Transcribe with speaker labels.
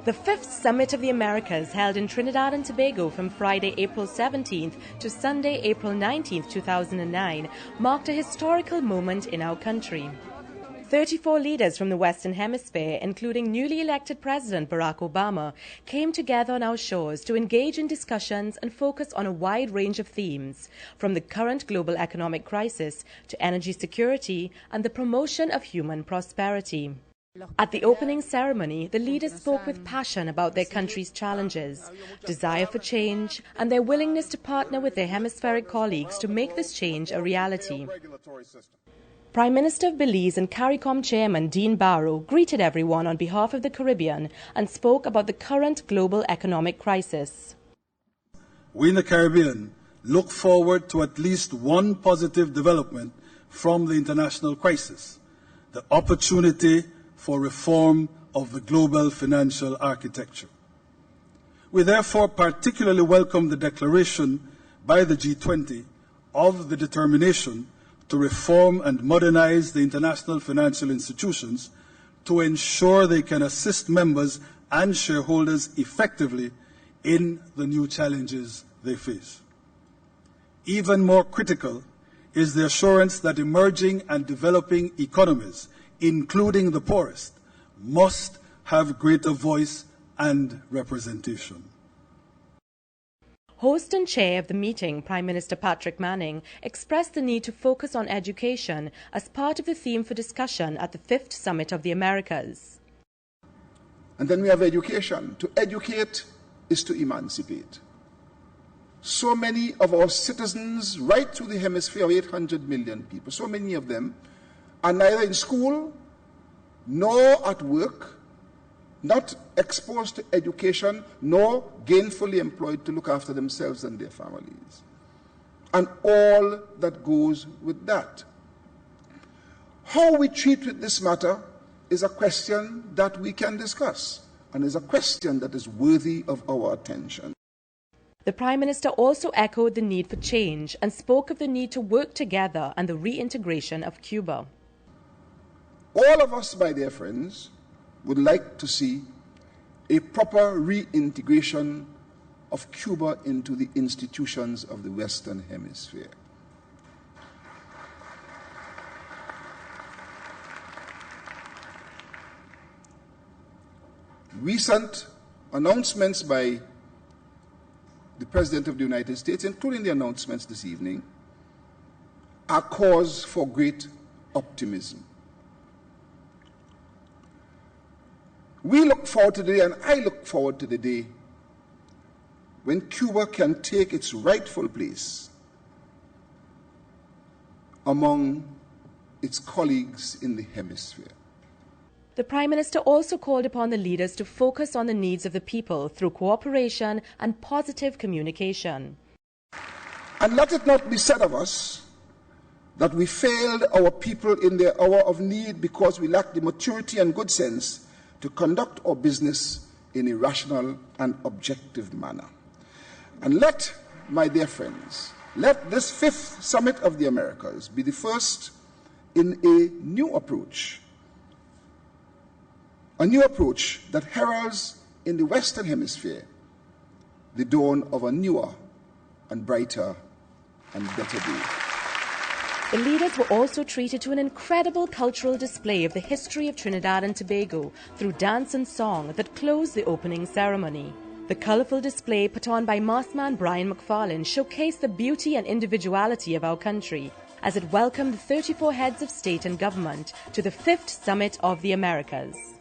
Speaker 1: The 5th Summit of the Americas, held in Trinidad and Tobago from Friday, April 17th to Sunday, April 19th, 2009, marked a historical moment in our country. 34 leaders from the Western Hemisphere, including newly elected President Barack Obama, came together on our shores to engage in discussions and focus on a wide range of themes, from the current global economic crisis to energy security and the promotion of human prosperity. At the opening ceremony, the leaders spoke with passion about their country's challenges, desire for change, and their willingness to partner with their hemispheric colleagues to make this change a reality. Prime Minister of Belize and CARICOM Chairman Dean Barrow greeted everyone on behalf of the Caribbean and spoke about the current global economic crisis.
Speaker 2: We in the Caribbean look forward to at least one positive development from the international crisis: the opportunity for reform of the global financial architecture. We therefore particularly welcome the declaration by the G20 of the determination to reform and modernize the international financial institutions to ensure they can assist members and shareholders effectively in the new challenges they face. Even more critical is the assurance that emerging and developing economies, including the poorest, must have greater voice and representation.
Speaker 1: Host and chair of the meeting, Prime Minister Patrick Manning, expressed the need to focus on education as part of the theme for discussion at the 5th Summit of the Americas.
Speaker 3: And then we have education. To educate is to emancipate. So many of our citizens, right through the hemisphere, 800 million people, so many of them are neither in school nor at work, not exposed to education, nor gainfully employed to look after themselves and their families, and all that goes with that. How we treat with this matter is a question that we can discuss, and is a question that is worthy of our attention.
Speaker 1: The Prime Minister also echoed the need for change and spoke of the need to work together and the reintegration of Cuba.
Speaker 3: All of us, my dear friends, would like to see a proper reintegration of Cuba into the institutions of the Western Hemisphere. Recent announcements by the President of the United States, including the announcements this evening, are cause for great optimism. We look forward to the day, and I look forward to the day, when Cuba can take its rightful place among its colleagues in the hemisphere.
Speaker 1: The Prime Minister also called upon the leaders to focus on the needs of the people through cooperation and positive communication.
Speaker 3: And let it not be said of us that we failed our people in their hour of need because we lack the maturity and good sense to conduct our business in a rational and objective manner. And let, my dear friends, let this 5th Summit of the Americas be the first in a new approach that heralds in the Western Hemisphere the dawn of a newer and brighter and better day.
Speaker 1: The leaders were also treated to an incredible cultural display of the history of Trinidad and Tobago through dance and song that closed the opening ceremony. The colourful display put on by maskman Brian McFarlane showcased the beauty and individuality of our country as it welcomed the 34 heads of state and government to the 5th Summit of the Americas.